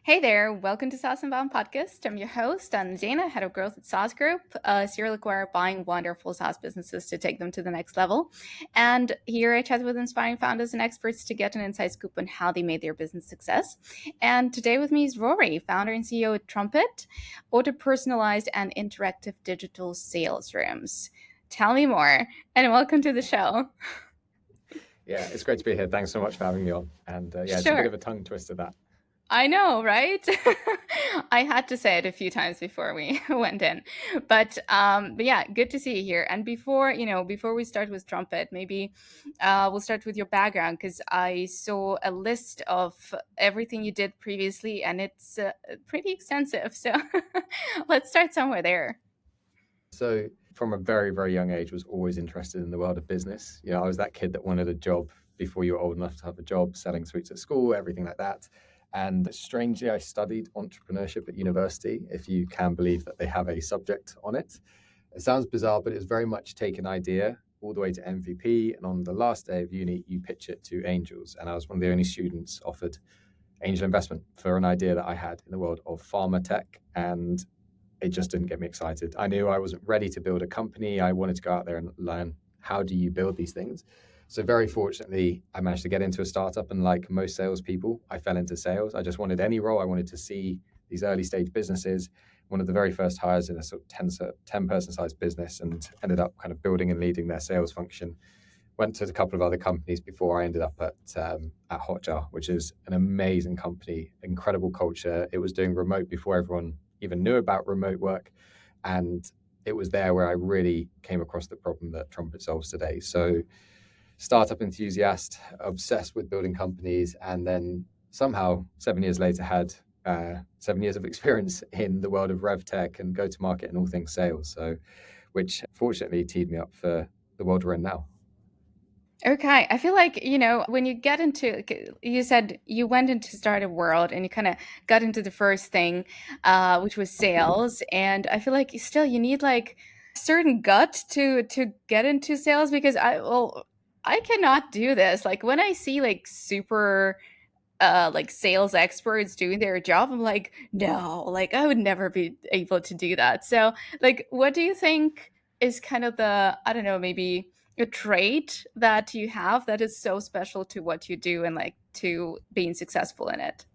Hey there, welcome to saas.unbound podcast. I'm your host, Nadeina, head of growth at saas.group, a serial acquirer buying wonderful SaaS businesses to take them to the next level. And here I chat with inspiring founders and experts to get an inside scoop on how they made their business success. And today with me is Rory, founder and CEO at Trumpet, auto-personalized and interactive digital sales rooms. Tell me more, and welcome to the show. Yeah, it's great to be here. Thanks so much for having me on. And it's a bit Sure. of a tongue twister that. I know, right? I had to say it a few times before we went in, but yeah, good to see you here. And before we start with trumpet, maybe we'll start with your background because I saw a list of everything you did previously, and it's pretty extensive. So let's start somewhere there. So from a very, very young age, was always interested in the world of business. I was that kid that wanted a job before you were old enough to have a job, selling sweets at school, everything like that. And strangely, I studied entrepreneurship at university, if you can believe that they have a subject on it. It sounds bizarre, but it's very much take an idea all the way to MVP. And on the last day of uni, you pitch it to angels. And I was one of the only students offered angel investment for an idea that I had in the world of pharma tech. And it just didn't get me excited. I knew I wasn't ready to build a company. I wanted to go out there and learn how do you build these things. So very fortunately, I managed to get into a startup, and like most salespeople, I fell into sales. I just wanted any role. I wanted to see these early stage businesses. One of the very first hires in a sort of 10 person sized business, and ended up kind of building and leading their sales function. Went to a couple of other companies before I ended up at Hotjar, which is an amazing company, incredible culture. It was doing remote before everyone even knew about remote work. And it was there where I really came across the problem that Trumpet solves today. So startup enthusiast, obsessed with building companies, and then somehow 7 years later had 7 years of experience in the world of rev tech and go to market and all things sales. So, which fortunately teed me up for the world we're in now. Okay, I feel like, when you get into, you said you went into startup world and you kind of got into the first thing, which was sales. And I feel like you need like a certain gut to get into sales because I cannot do this. Like when I see like super like sales experts doing their job, I'm like, no, like I would never be able to do that. So like what do you think is kind of the, I don't know, maybe a trait that you have that is so special to what you do and like to being successful in it?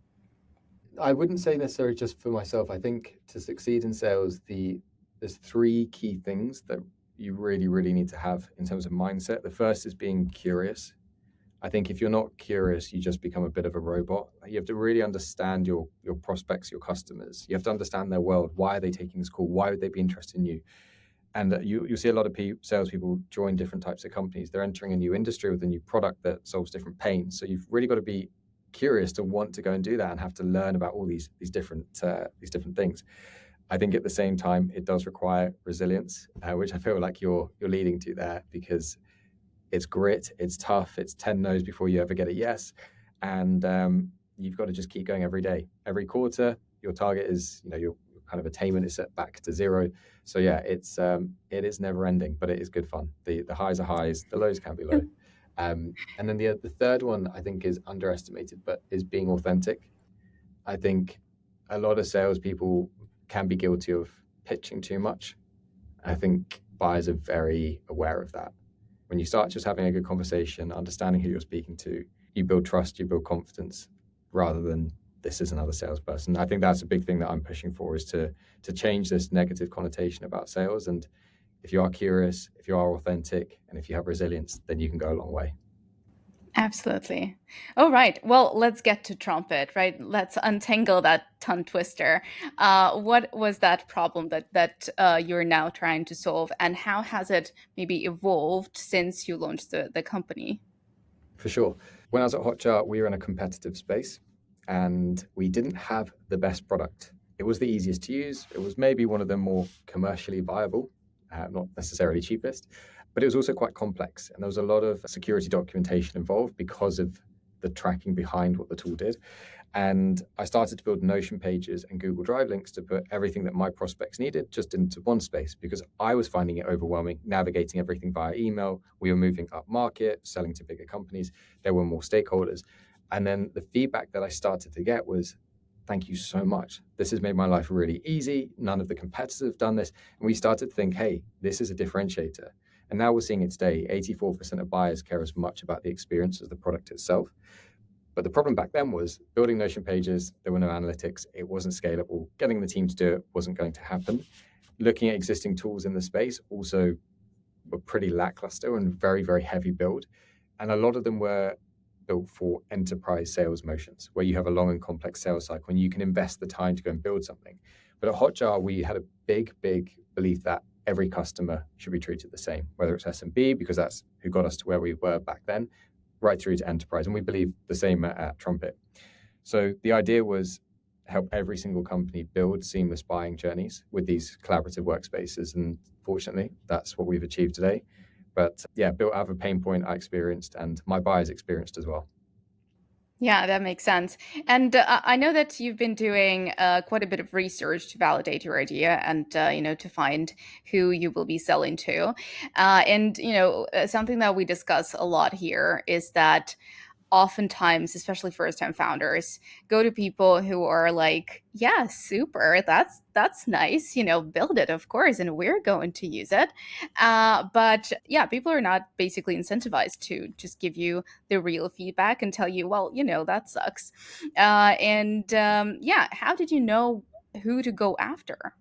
I wouldn't say necessarily just for myself. I think to succeed in sales, there's three key things that you really, really need to have in terms of mindset. The first is being curious. I think if you're not curious, you just become a bit of a robot. You have to really understand your prospects, your customers. You have to understand their world. Why are they taking this call? Why would they be interested in you? And you see a lot of salespeople join different types of companies. They're entering a new industry with a new product that solves different pains. So you've really got to be curious to want to go and do that and have to learn about all these different things. I think at the same time it does require resilience, which I feel like you're leading to there, because it's grit, it's tough, it's 10 no's before you ever get a yes. And you've got to just keep going every day. Every quarter, your target is, your kind of attainment is set back to zero. So yeah, it is never ending, but it is good fun. The highs are highs, the lows can be low. And then the third one I think is underestimated, but is being authentic. I think a lot of salespeople can be guilty of pitching too much. I think buyers are very aware of that. When you start just having a good conversation, understanding who you're speaking to, you build trust, you build confidence, rather than this is another salesperson. I think that's a big thing that I'm pushing for, is to change this negative connotation about sales. And if you are curious, if you are authentic, and if you have resilience, then you can go a long way. Absolutely. All right. Well, let's get to trumpet, right? Let's untangle that tongue twister. What was that problem that you're now trying to solve, and how has it maybe evolved since you launched the company? For sure. When I was at Hotjar, we were in a competitive space and we didn't have the best product. It was the easiest to use. It was maybe one of the more commercially viable, not necessarily cheapest, but it was also quite complex. And there was a lot of security documentation involved because of the tracking behind what the tool did. And I started to build Notion pages and Google Drive links to put everything that my prospects needed just into one space, because I was finding it overwhelming navigating everything via email. We were moving up market, selling to bigger companies. There were more stakeholders. And then the feedback that I started to get was thank you so much. This has made my life really easy. None of the competitors have done this. And we started to think, hey, this is a differentiator. And now we're seeing it today. 84% of buyers care as much about the experience as the product itself. But the problem back then was building Notion pages, there were no analytics, it wasn't scalable. Getting the team to do it wasn't going to happen. Looking at existing tools in the space also were pretty lackluster and very, very heavy build. And a lot of them were built for enterprise sales motions, where you have a long and complex sales cycle and you can invest the time to go and build something. But at Hotjar, we had a big, big belief that every customer should be treated the same, whether it's SMB, because that's who got us to where we were back then, right through to enterprise. And we believe the same at Trumpet. So the idea was help every single company build seamless buying journeys with these collaborative workspaces. And fortunately, that's what we've achieved today. But yeah, built out of a pain point I experienced and my buyers experienced as well. Yeah, that makes sense. And I know that you've been doing quite a bit of research to validate your idea and, to find who you will be selling to. Something that we discuss a lot here is that oftentimes, especially first time founders, go to people who are like, yeah, super, that's nice, build it, of course, and we're going to use it. But yeah, people are not basically incentivized to just give you the real feedback and tell you, well, that sucks. Yeah, how did you know who to go after?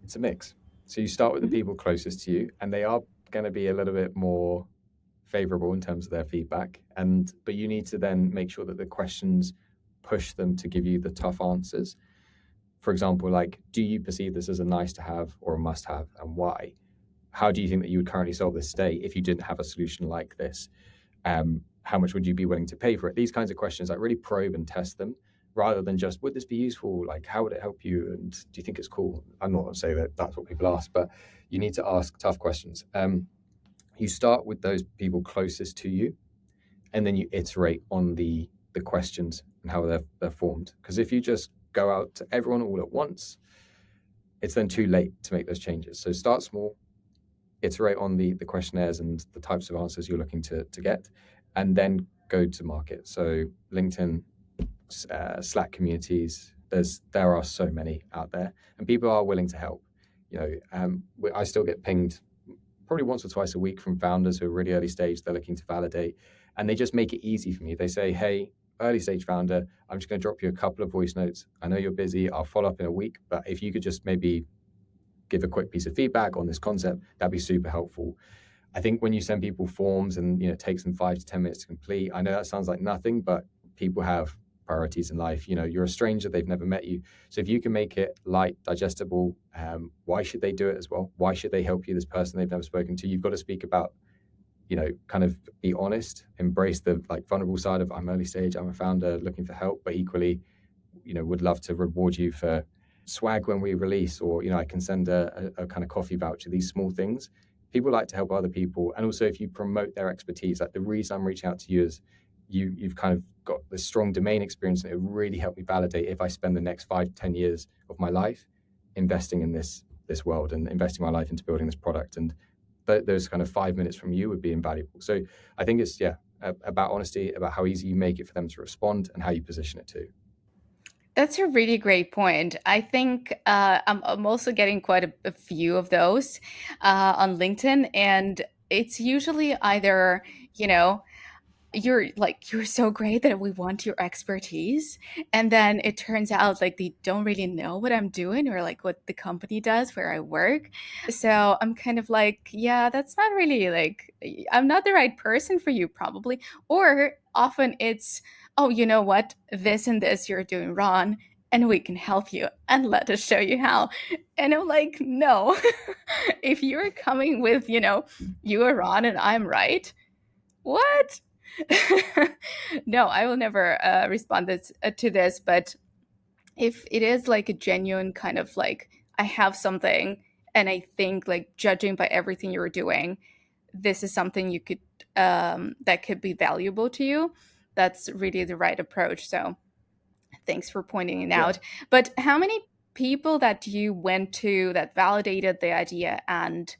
It's a mix. So you start with the Mhm. people closest to you, and they are going to be a little bit more favorable in terms of their feedback. But you need to then make sure that the questions push them to give you the tough answers. For example, like, do you perceive this as a nice to have or a must have, and why? How do you think that you would currently solve this today if you didn't have a solution like this? How much would you be willing to pay for it? These kinds of questions, like, really probe and test them rather than just, would this be useful? Like, how would it help you? And do you think it's cool? I'm not going to say that that's what people ask, but you need to ask tough questions. You start with those people closest to you, and then you iterate on the questions and how they're formed. Because if you just go out to everyone all at once, it's then too late to make those changes. So start small, iterate on the questionnaires and the types of answers you're looking to get, and then go to market. So LinkedIn, Slack communities, there are so many out there, and people are willing to help. I still get pinged probably once or twice a week from founders who are really early stage. They're looking to validate, and they just make it easy for me. They say, "Hey, early stage founder, I'm just going to drop you a couple of voice notes. I know you're busy. I'll follow up in a week, but if you could just maybe give a quick piece of feedback on this concept, that'd be super helpful." I think when you send people forms and it takes them 5 to 10 minutes to complete, I know that sounds like nothing, but people have priorities in life. You're a stranger, they've never met you. So if you can make it light, digestible, why should they do it as well? Why should they help you, this person they've never spoken to? You've got to speak about, kind of be honest, embrace the like vulnerable side of, I'm early stage, I'm a founder looking for help, but equally, would love to reward you for swag when we release, or I can send a kind of coffee voucher. These small things, people like to help other people. And also, if you promote their expertise, like, the reason I'm reaching out to you is you've kind of got this strong domain experience, and it really helped me validate if I spend the next 5 to 10 years of my life investing in this world and investing my life into building this product. And those kind of 5 minutes from you would be invaluable. So I think it's, yeah, about honesty, about how easy you make it for them to respond, and how you position it too. That's a really great point. I think I'm also getting quite a few of those on LinkedIn, and it's usually either, you know, you're so great that we want your expertise, and then it turns out like they don't really know what I'm doing or like what the company does where I work. So I'm kind of like, yeah, that's not really like, I'm not the right person for you probably. Or often it's, oh, you know what, this and this you're doing wrong, and we can help you and let us show you how. And I'm like, no. If you're coming with, you are wrong and I'm right, what? No, I will never respond to this. But if it is like a genuine kind of like, I have something and I think like judging by everything you're doing, this is something you could that could be valuable to you. That's really the right approach. So thanks for pointing it Yeah. out. But how many people that you went to that validated the idea and,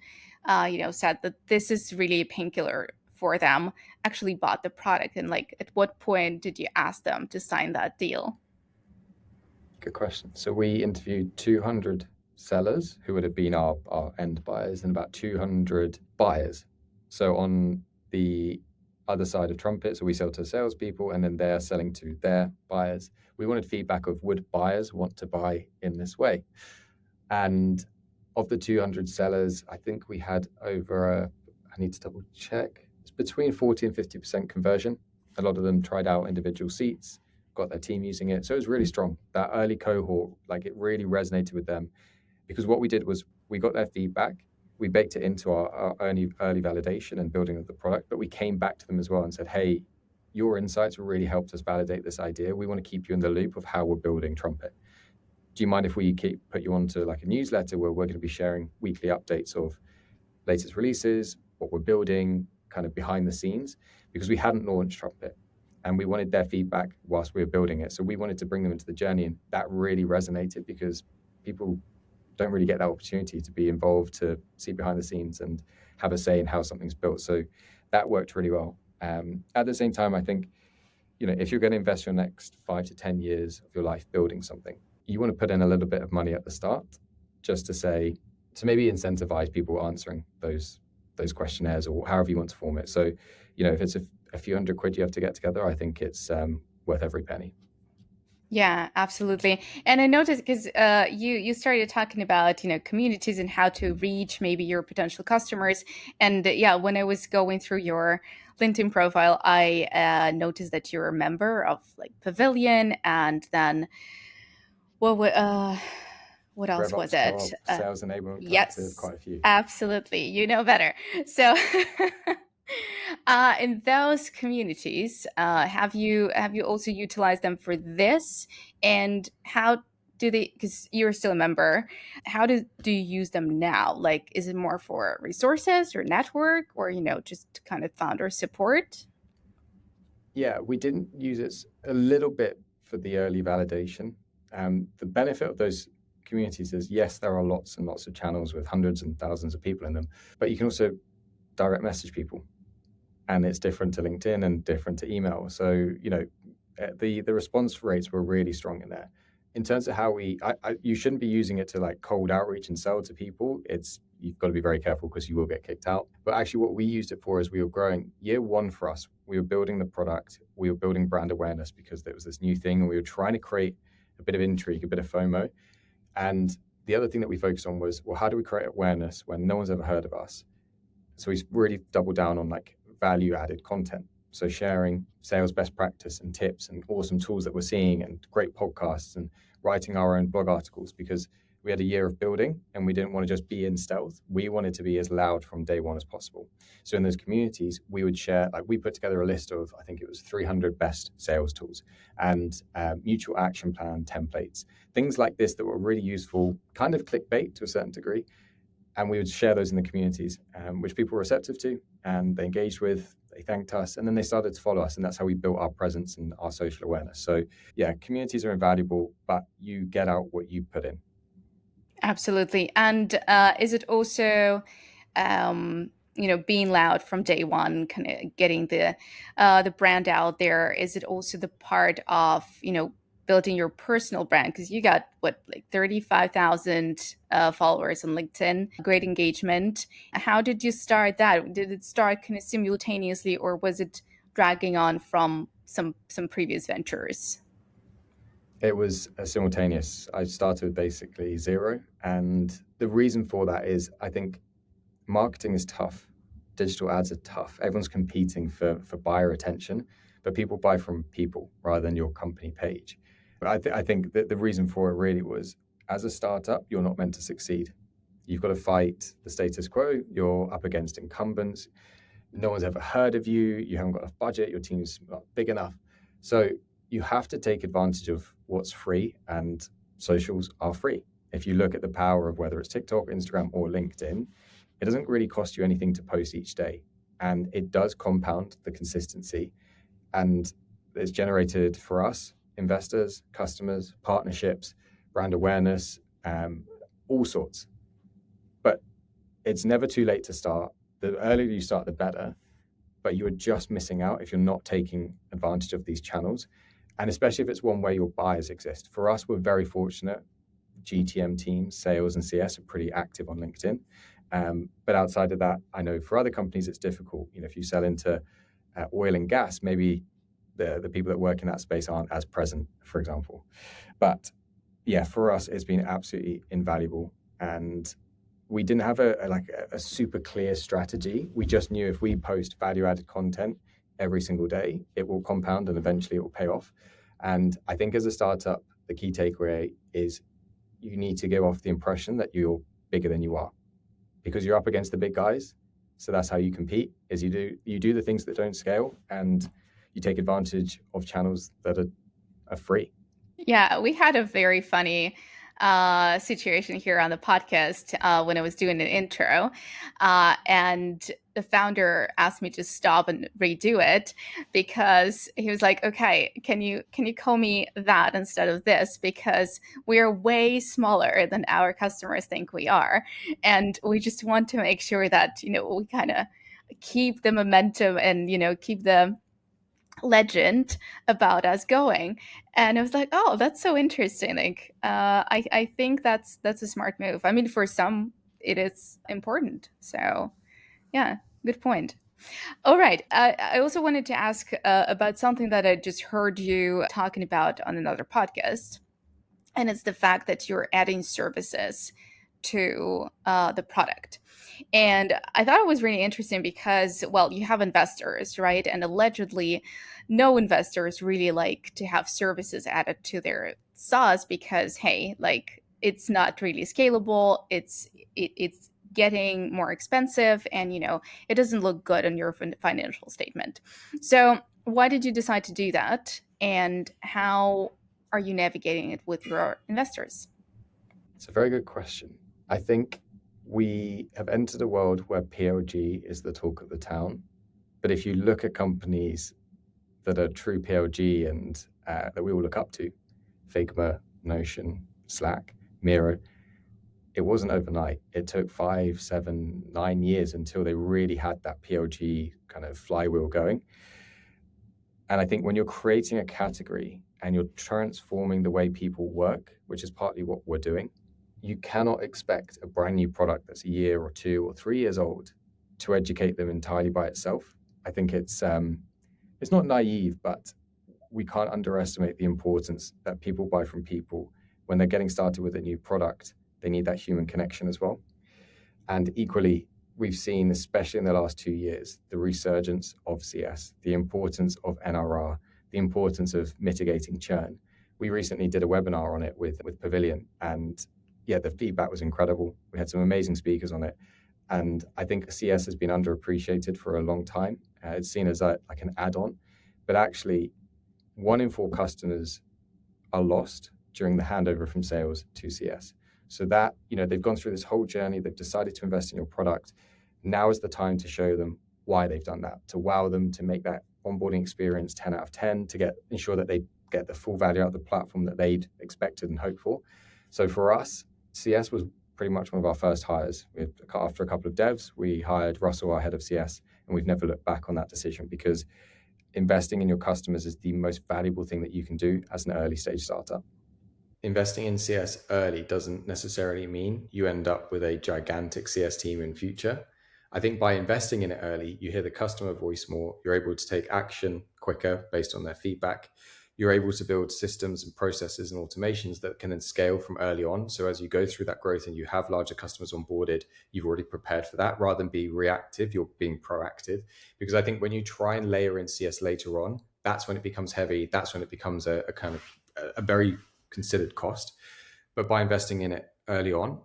said that this is really a painkiller for them, actually bought the product? And like, at what point did you ask them to sign that deal? Good question. So we interviewed 200 sellers who would have been our end buyers and about 200 buyers. So on the other side of trumpet, so we sell to salespeople and then they're selling to their buyers. We wanted feedback of would buyers want to buy in this way? And of the 200 sellers, I think we had I need to double check, it's between 40 and 50% conversion. A lot of them tried out individual seats, got their team using it. So it was really strong. That early cohort, like it really resonated with them because what we did was we got their feedback, we baked it into our early validation and building of the product, but we came back to them as well and said, hey, your insights really helped us validate this idea. We want to keep you in the loop of how we're building Trumpet. Do you mind if we put you onto like a newsletter where we're going to be sharing weekly updates of latest releases, what we're building, kind of behind the scenes, because we hadn't launched Trumpet and we wanted their feedback whilst we were building it. So we wanted to bring them into the journey, and that really resonated because people don't really get that opportunity to be involved, to see behind the scenes and have a say in how something's built. So that worked really well. At the same time, I think, if you're going to invest your next 5 to 10 years of your life building something, you want to put in a little bit of money at the start just to maybe incentivize people answering those questionnaires or however you want to form it. So, if it's a few hundred quid you have to get together, I think it's worth every penny. Yeah, absolutely. And I noticed because you started talking about communities and how to reach maybe your potential customers. And yeah, when I was going through your LinkedIn profile, I noticed that you're a member of like Pavilion, and then what wa- uh, what else was RevOps it? Co-op, Sales Enablement Collective, Yes, quite a few. absolutely. You know better. So, in those communities, have you also utilized them for this? And how do they? Because you're still a member, how do you use them now? Like, is it more for resources or network, or just kind of founder support? Yeah, we didn't use it a little bit for the early validation. The benefit of those communities is, yes, there are lots and lots of channels with hundreds and thousands of people in them, but you can also direct message people, and it's different to LinkedIn and different to email. So, the response rates were really strong in there. In terms of how you shouldn't be using it to like cold outreach and sell to people. You've got to be very careful because you will get kicked out. But actually, what we used it for is we were growing. Year one for us, we were building the product, we were building brand awareness because there was this new thing, and we were trying to create a bit of intrigue, a bit of FOMO. And the other thing that we focused on was, well, how do we create awareness when no one's ever heard of us? So we really doubled down on like value added content. So sharing sales best practice and tips and awesome tools that we're seeing and great podcasts and writing our own blog articles, because we had a year of building and we didn't want to just be in stealth. We wanted to be as loud from day one as possible. So in those communities, we would share, like we put together a list of, I think it was 300 best sales tools and mutual action plan templates, things like this that were really useful, kind of clickbait to a certain degree, and we would share those in the communities, which people were receptive to, and they engaged with. They thanked us, and then they started to follow us, and that's how we built our presence and our social awareness. So, yeah, communities are invaluable, but you get out what you put in. Absolutely. And is it also, being loud from day one, kind of getting the brand out there? Is it also the part of, building your personal brand? Because you got what, like 35,000 followers on LinkedIn, great engagement. How did you start that? Did it start kind of simultaneously, or was it dragging on from some previous ventures? It was a simultaneous. I started with basically zero. And the reason for that is I think marketing is tough. Digital ads are tough. Everyone's competing for buyer attention, but people buy from people rather than your company page. But I think that the reason for it really was, as a startup, you're not meant to succeed. You've got to fight the status quo. You're up against incumbents. No one's ever heard of you. You haven't got enough budget. Your team's not big enough. So you have to take advantage of what's free, and socials are free. If you look at the power of whether it's TikTok, Instagram, or LinkedIn, it doesn't really cost you anything to post each day. And it does compound the consistency. And it's generated for us investors, customers, partnerships, brand awareness, all sorts. But it's never too late to start. The earlier you start, the better. But you are just missing out if you're not taking advantage of these channels. And especially if it's one where your buyers exist. For us, we're very fortunate. GTM teams, sales and CS are pretty active on LinkedIn. But outside of that, I know for other companies it's difficult. If you sell into oil and gas, maybe the people that work in that space aren't as present, for example. But yeah, for us, it's been absolutely invaluable. And we didn't have a super clear strategy. We just knew if we post value added content every single day, it will compound and eventually it will pay off. And I think as a startup, the key takeaway is you need to give off the impression that you're bigger than you are, because you're up against the big guys. So that's how you compete, is you do the things that don't scale, and you take advantage of channels that are free. Yeah, we had a very funny situation here on the podcast when I was doing an intro, and the founder asked me to stop and redo it because he was like, "Okay, can you call me that instead of this? Because we are way smaller than our customers think we are, and we just want to make sure that we kind of keep the momentum and keep the legend about us going." And I was like, oh, that's so interesting. Like I think that's a smart move. I mean, for some it is important, so yeah, good point. All right, I also wanted to ask about something that I just heard you talking about on another podcast, and it's the fact that you're adding services to the product. And I thought it was really interesting because, well, you have investors, right? And allegedly, no investors really like to have services added to their saas because, hey, like it's not really scalable. It's getting more expensive, and it doesn't look good on your financial statement. So, why did you decide to do that? And how are you navigating it with your investors? It's a very good question. I think we have entered a world where PLG is the talk of the town. But if you look at companies that are true PLG and that we all look up to, Figma, Notion, Slack, Miro, it wasn't overnight. It took 5, 7, 9 years until they really had that PLG kind of flywheel going. And I think when you're creating a category and you're transforming the way people work, which is partly what we're doing, you cannot expect a brand new product that's a year or 2 or 3 years old to educate them entirely by itself. I think it's not naive, but we can't underestimate the importance that people buy from people when they're getting started with a new product. They need that human connection as well. And equally, we've seen, especially in the last 2 years, the resurgence of CS, the importance of NRR, the importance of mitigating churn. We recently did a webinar on it with Pavilion, and yeah, the feedback was incredible. We had some amazing speakers on it. And I think CS has been underappreciated for a long time. It's seen as like an add-on, but actually 1 in 4 customers are lost during the handover from sales to CS. So that, they've gone through this whole journey, they've decided to invest in your product. Now is the time to show them why they've done that, to wow them, to make that onboarding experience 10 out of 10, to ensure that they get the full value out of the platform that they'd expected and hoped for. So for us, CS was pretty much one of our first hires. After a couple of devs, we hired Russell, our head of CS, and we've never looked back on that decision, because investing in your customers is the most valuable thing that you can do as an early stage startup. Investing in CS early doesn't necessarily mean you end up with a gigantic CS team in future. I think by investing in it early, you hear the customer voice more, you're able to take action quicker based on their feedback. You're able to build systems and processes and automations that can then scale from early on. So as you go through that growth and you have larger customers onboarded, you've already prepared for that. Rather than be reactive, you're being proactive. Because I think when you try and layer in CS later on, that's when it becomes heavy. That's when it becomes a kind of a very considered cost. But by investing in it early on,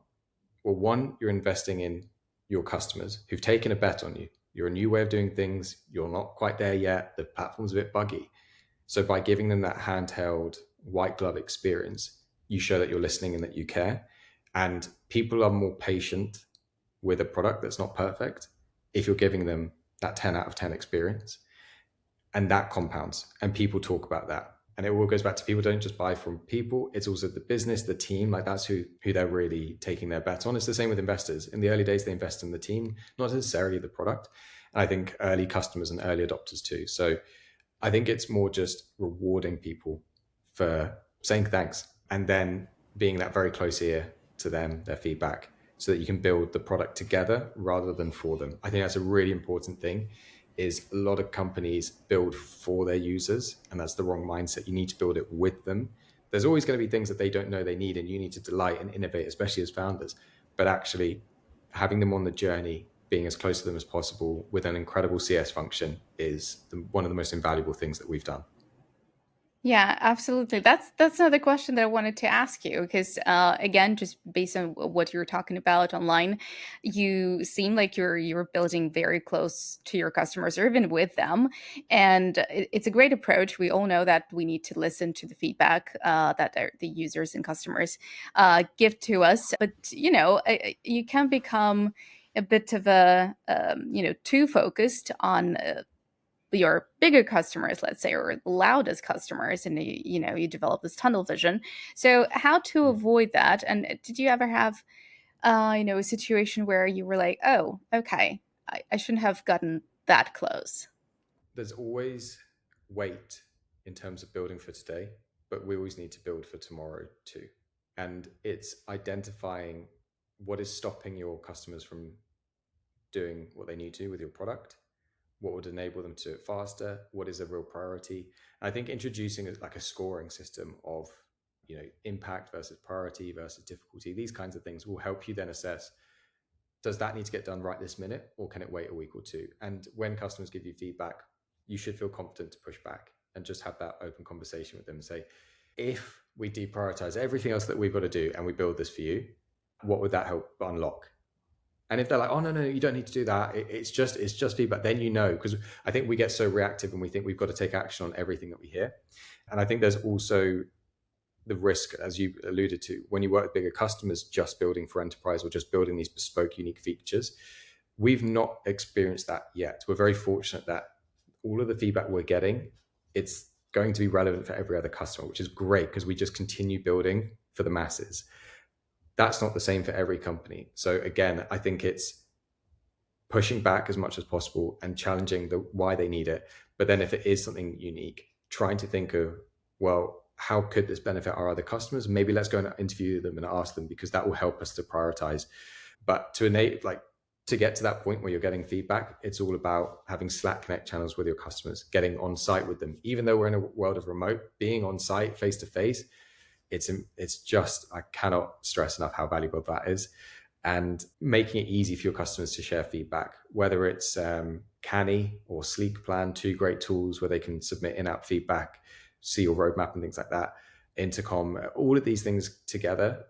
well, one, you're investing in your customers who've taken a bet on you. You're a new way of doing things. You're not quite there yet. The platform's a bit buggy. So by giving them that handheld white glove experience, you show that you're listening and that you care. And people are more patient with a product that's not perfect if you're giving them that 10 out of 10 experience. And that compounds, and people talk about that. And it all goes back to people don't just buy from people, it's also the business, the team. Like that's who they're really taking their bet on. It's the same with investors. In the early days, they invest in the team, not necessarily the product. And I think early customers and early adopters too. So I think it's more just rewarding people for saying thanks and then being that very close ear to them, their feedback, so that you can build the product together rather than for them. I think that's a really important thing. Is a lot of companies build for their users, and that's the wrong mindset. You need to build it with them. There's always going to be things that they don't know they need, and you need to delight and innovate, especially as founders. But actually, having them on the journey, being as close to them as possible with an incredible CS function is one of the most invaluable things that we've done. Yeah, absolutely. That's another question that I wanted to ask you because, again, just based on what you were talking about online, you seem like you're building very close to your customers or even with them, and it's a great approach. We all know that we need to listen to the feedback that the users and customers give to us, but you can become a bit of a too focused on your bigger customers, let's say, or loudest customers, and you develop this tunnel vision. So how to Mm. avoid that? And did you ever have a situation where you were like, oh, okay, I shouldn't have gotten that close? There's always weight in terms of building for today, but we always need to build for tomorrow too. And it's identifying what is stopping your customers from doing what they need to with your product, what would enable them to do it faster, what is a real priority. And I think introducing like a scoring system of impact versus priority versus difficulty, these kinds of things will help you then assess, does that need to get done right this minute or can it wait a week or two? And when customers give you feedback, you should feel confident to push back and just have that open conversation with them and say, if we deprioritize everything else that we've got to do and we build this for you, what would that help unlock? And if they're like, oh no, you don't need to do that. It's just feedback. Then because I think we get so reactive and we think we've got to take action on everything that we hear. And I think there's also the risk, as you alluded to, when you work with bigger customers, just building for enterprise or just building these bespoke, unique features. We've not experienced that yet. We're very fortunate that all of the feedback we're getting, it's going to be relevant for every other customer, which is great because we just continue building for the masses. That's not the same for every company. So again, I think it's pushing back as much as possible and challenging the why they need it. But then if it is something unique, trying to think of, well, how could this benefit our other customers? Maybe let's go and interview them and ask them because that will help us to prioritize. But to get to that point where you're getting feedback, it's all about having Slack Connect channels with your customers, getting on site with them. Even though we're in a world of remote, being on site face to face, it's just, I cannot stress enough how valuable that is, and making it easy for your customers to share feedback, whether it's Canny or Sleek Plan, two great tools where they can submit in-app feedback, see your roadmap and things like that. Intercom, all of these things together,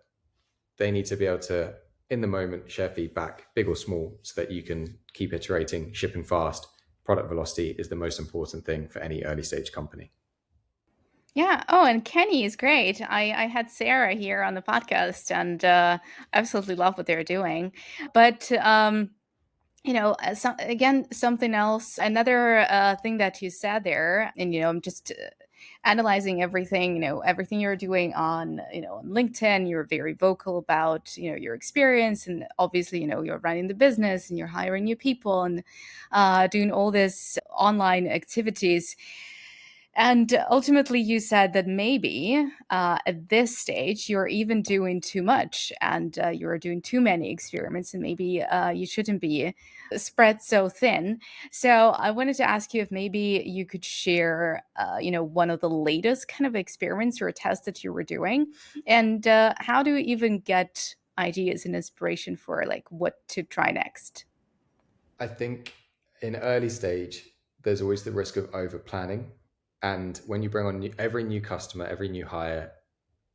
they need to be able to, in the moment, share feedback, big or small, so that you can keep iterating, shipping fast. Product velocity is the most important thing for any early stage company. Yeah. Oh, and Kenny is great. I had Sarah here on the podcast, and absolutely love what they're doing. But again, something else, another thing that you said there, and I'm just analyzing everything, everything you're doing on LinkedIn. You're very vocal about, your experience, and obviously, you're running the business and you're hiring new people and doing all this online activities. And ultimately, you said that maybe at this stage, you're even doing too much and you're doing too many experiments, and maybe you shouldn't be spread so thin. So I wanted to ask you if maybe you could share, one of the latest kind of experiments or tests that you were doing, and how do you even get ideas and inspiration for like what to try next? I think in early stage, there's always the risk of over planning. And when you bring on every new customer, every new hire,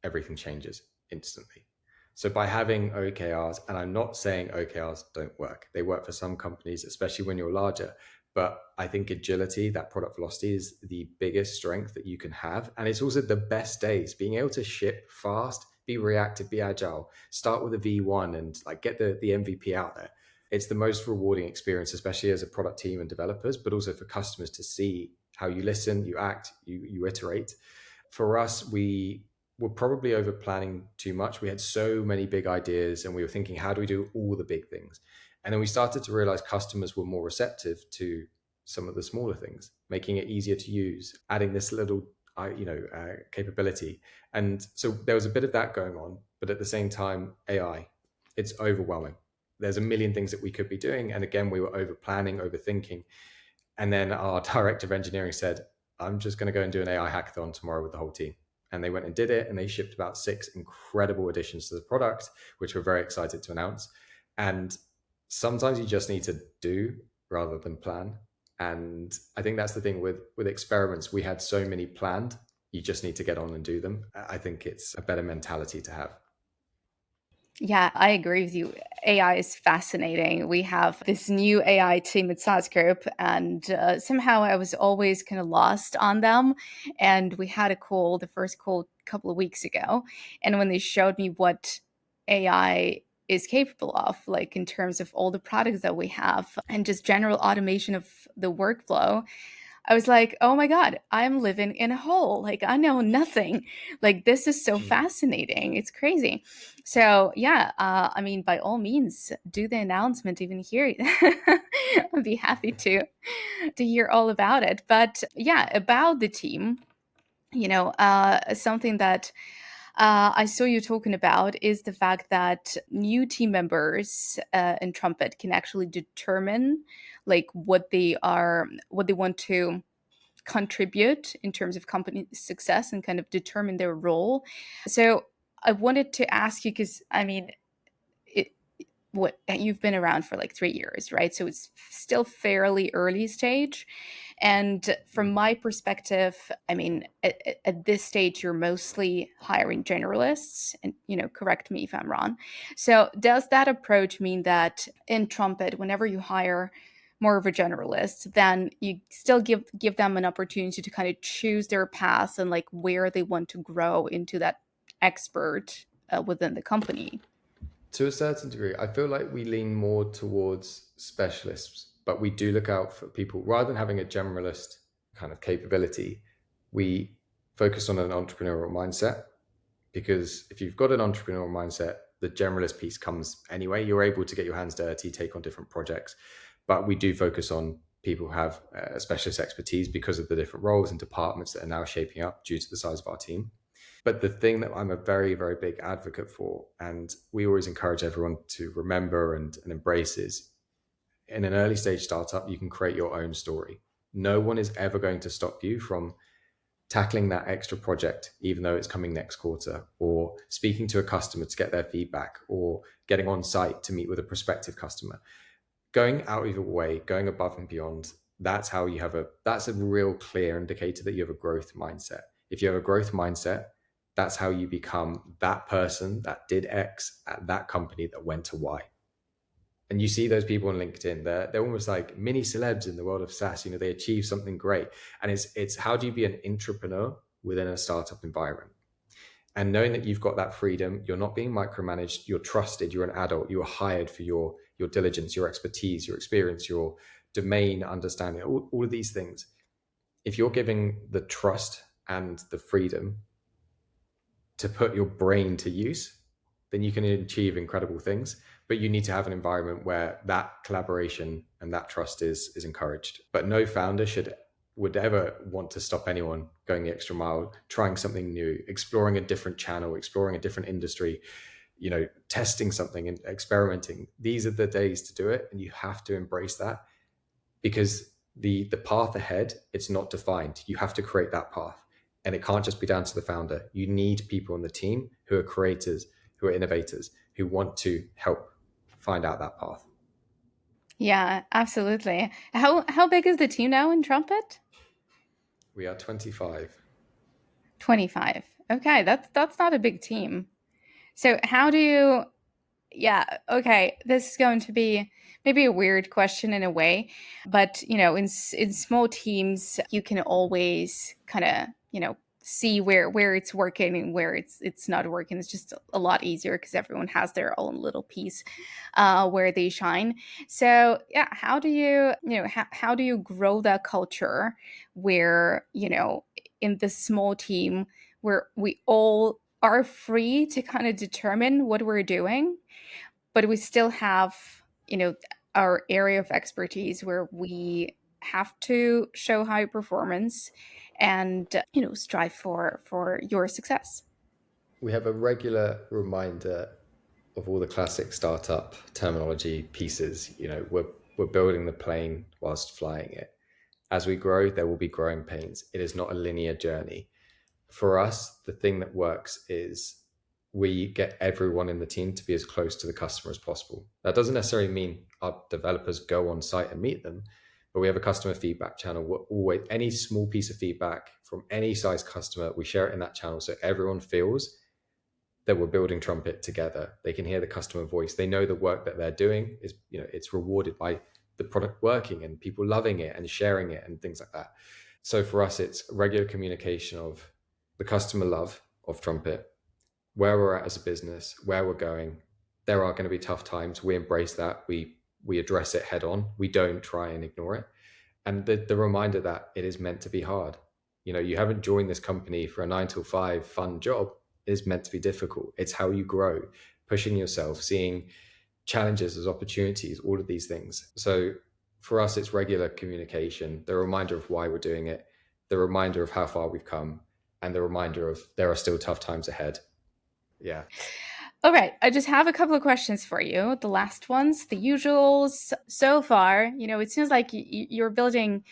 everything changes instantly. So by having OKRs, and I'm not saying OKRs don't work, they work for some companies, especially when you're larger. But I think agility, that product velocity, is the biggest strength that you can have. And it's also the best days, being able to ship fast, be reactive, be agile, start with a V1 and like get the MVP out there. It's the most rewarding experience, especially as a product team and developers, but also for customers to see how you listen, you act, you iterate. For us, we were probably over planning too much. We had so many big ideas and we were thinking, how do we do all the big things? And then we started to realize customers were more receptive to some of the smaller things, making it easier to use, adding this little capability. And so there was a bit of that going on, but at the same time, AI, it's overwhelming. There's a million things that we could be doing, and again, we were over planning, overthinking. And then our director of engineering said, I'm just going to go and do an AI hackathon tomorrow with the whole team. And they went and did it, and they shipped about 6 incredible additions to the product, which we're very excited to announce. And sometimes you just need to do rather than plan. And I think that's the thing with experiments. We had so many planned. You just need to get on and do them. I think it's a better mentality to have. Yeah, I agree with you. AI is fascinating. We have this new AI team at saas group, and somehow I was always kind of lost on them. And we had a call, the first call, a couple of weeks ago. And when they showed me what AI is capable of, like in terms of all the products that we have and just general automation of the workflow, I was like, oh my God, I'm living in a hole. Like, I know nothing. Like, this is so fascinating. It's crazy. So, yeah, I mean, by all means, do the announcement even here. I'd be happy to hear all about it. But yeah, about the team, something that I saw you talking about is the fact that new team members in Trumpet can actually determine like what they want to contribute in terms of company success and kind of determine their role. So I wanted to ask you because I mean, it, what you've been around for like 3 years, right? So it's still fairly early stage. And from my perspective, I mean, at this stage, you're mostly hiring generalists, and correct me if I'm wrong. So, does that approach mean that in Trumpet, whenever you hire more of a generalist, then you still give them an opportunity to kind of choose their path and like where they want to grow into that expert within the company? To a certain degree, I feel like we lean more towards specialists, but we do look out for people rather than having a generalist kind of capability. We focus on an entrepreneurial mindset because if you've got an entrepreneurial mindset, the generalist piece comes anyway. You're able to get your hands dirty, take on different projects, but we do focus on people who have specialist expertise because of the different roles and departments that are now shaping up due to the size of our team. But the thing that I'm a very, very big advocate for, and we always encourage everyone to remember and embrace, is in an early stage startup, you can create your own story. No one is ever going to stop you from tackling that extra project, even though it's coming next quarter, or speaking to a customer to get their feedback, or getting on site to meet with a prospective customer. Going out of your way, going above and beyond, that's a real clear indicator that you have a growth mindset. If you have a growth mindset, that's how you become that person that did X at that company that went to Y. And you see those people on LinkedIn, they're almost like mini celebs in the world of SaaS. They achieve something great. And it's how do you be an entrepreneur within a startup environment? And knowing that you've got that freedom, you're not being micromanaged, you're trusted, you're an adult, you are hired for your diligence, your expertise, your experience, your domain understanding, all of these things. If you're giving the trust and the freedom to put your brain to use, then you can achieve incredible things. But you need to have an environment where that collaboration and that trust is encouraged. But no founder would ever want to stop anyone going the extra mile, trying something new, exploring a different channel, exploring a different industry, testing something and experimenting. These are the days to do it, and you have to embrace that because the path ahead, it's not defined. You have to create that path, and it can't just be down to the founder. You need people on the team who are creators, who are innovators, who want to help find out that path. Yeah, absolutely. How big is the team now in Trumpet? We are 25. 25. Okay, that's not a big team. So how do you yeah, okay. This is going to be maybe a weird question in a way, but in small teams, you can always kind of see where it's working and where it's not working. It's just a lot easier because everyone has their own little piece where they shine. So yeah, how do how do you grow that culture where in this small team where we all are free to kind of determine what we're doing, but we still have, our area of expertise where we have to show high performance and strive for your success. We have a regular reminder of all the classic startup terminology pieces. We're building the plane whilst flying it. As we grow, there will be growing pains. It is not a linear journey. For us, the thing that works is we get everyone in the team to be as close to the customer as possible. That doesn't necessarily mean our developers go on site and meet them, but we have a customer feedback channel. We're always, any small piece of feedback from any size customer, we share it in that channel so everyone feels that we're building Trumpet together. They can hear the customer voice. They know the work that they're doing is, it's rewarded by the product working and people loving it and sharing it and things like that. So for us, it's regular communication of the customer love of Trumpet, where we're at as a business, where we're going. There are going to be tough times. We embrace that. We address it head on. We don't try and ignore it. And the reminder that it is meant to be hard. You haven't joined this company for a 9 to 5 fun job. It is meant to be difficult. It's how you grow, pushing yourself, seeing challenges as opportunities, all of these things. So for us, it's regular communication, the reminder of why we're doing it, the reminder of how far we've come, and the reminder of there are still tough times ahead. Yeah. All right, I just have a couple of questions for you. The last ones, the usuals. So far, it seems like you're building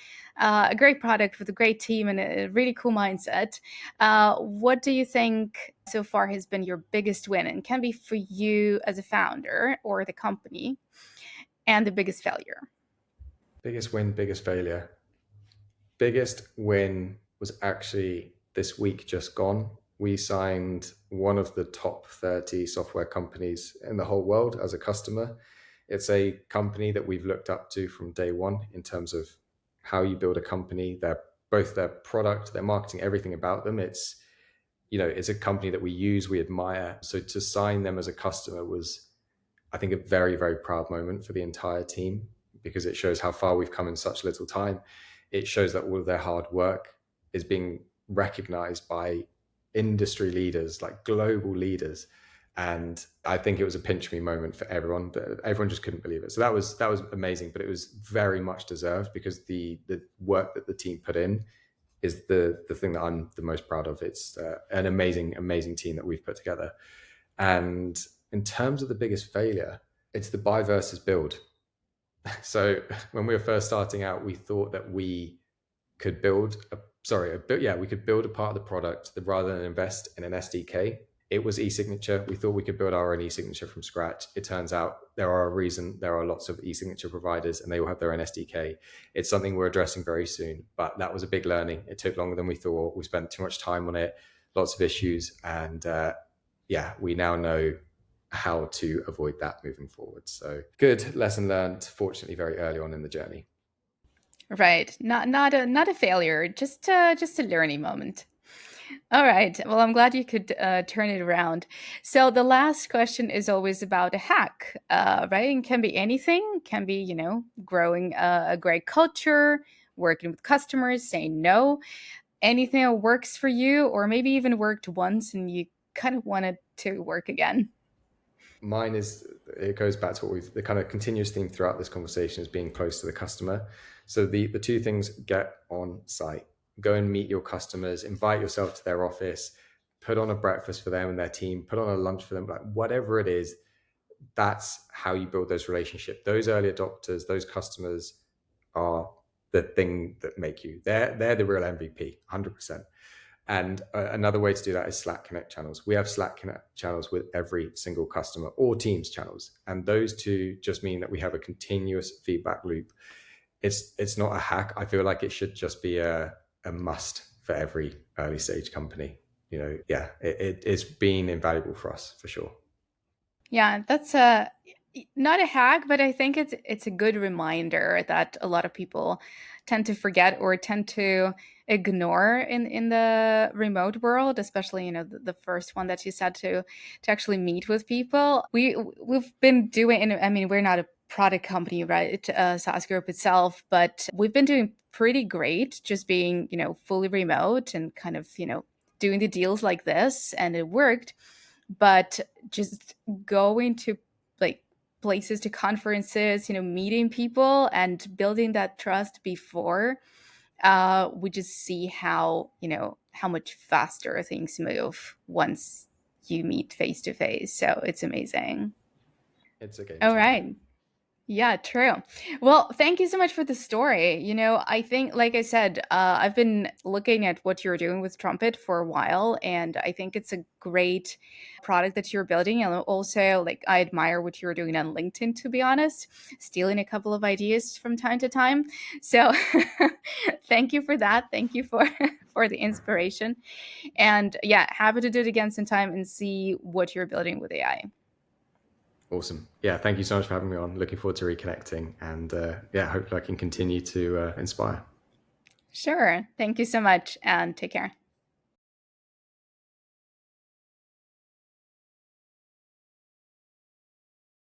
a great product with a great team and a really cool mindset. What do you think so far has been your biggest win, and can be for you as a founder or the company, and the biggest failure? Biggest win, biggest failure. Biggest win was actually this week just gone. We signed one of the top 30 software companies in the whole world as a customer. It's a company that we've looked up to from day one in terms of how you build a company. They're both their product, their marketing, everything about them. It's a company that we use, we admire. So to sign them as a customer was, I think, a very, very proud moment for the entire team because it shows how far we've come in such little time. It shows that all of their hard work is being recognized by industry leaders, like global leaders. And I think it was a pinch me moment for everyone. Everyone just couldn't believe it. So that was amazing, but it was very much deserved because the work that the team put in is the thing that I'm the most proud of. It's an amazing team that we've put together. And in terms of the biggest failure, it's the buy versus build. So when we were first starting out, we thought that we could we could build a part of the product that rather than invest in an SDK. It was e-signature. We thought we could build our own e-signature from scratch. It turns out there are lots of e-signature providers and they all have their own SDK. It's something we're addressing very soon, but that was a big learning. It took longer than we thought. We spent too much time on it, lots of issues, and we now know how to avoid that moving forward. So good lesson learned, fortunately very early on in the journey. Right, not a failure, just a learning moment. All right. Well, I'm glad you could turn it around. So the last question is always about a hack, right? It can be anything. Can be, growing a great culture, working with customers, saying no, anything that works for you, or maybe even worked once and you kind of want it to work again. Mine is, it goes back to the kind of continuous theme throughout this conversation is being close to the customer. So the two things: get on site, go and meet your customers, invite yourself to their office, put on a breakfast for them and their team, put on a lunch for them, like whatever it is. That's how you build those relationships. Those early adopters, those customers are the thing that make you. They're the real MVP, 100%. And another way to do that is Slack Connect channels. We have Slack Connect channels with every single customer, or Teams channels. And those two just mean that we have a continuous feedback loop. It's not a hack. I feel like it should just be a must for every early stage company. It's been invaluable for us for sure. Yeah, that's not a hack, but I think it's a good reminder that a lot of people tend to forget or tend to ignore in the remote world, especially the first one that you said, to actually meet with people. We've been doing, and I mean, we're not a product company, right? SaaS Group itself, but we've been doing pretty great just being fully remote and kind of doing the deals like this, and it worked. But just going to like places to conferences, meeting people and building that trust before, we just see how much faster things move once you meet face to face. So it's amazing. It's a game All changer. right. Yeah, true. Well, thank you so much for the story. I think, like I said, I've been looking at what you're doing with Trumpet for a while, and I think it's a great product that you're building. And also, like, I admire what you're doing on LinkedIn, to be honest, stealing a couple of ideas from time to time. So, thank you for that. Thank you for for the inspiration. And yeah, happy to do it again sometime and see what you're building with AI. Awesome. Yeah, thank you so much for having me on. Looking forward to reconnecting, and yeah, hopefully I can continue to inspire. Sure. Thank you so much, and take care.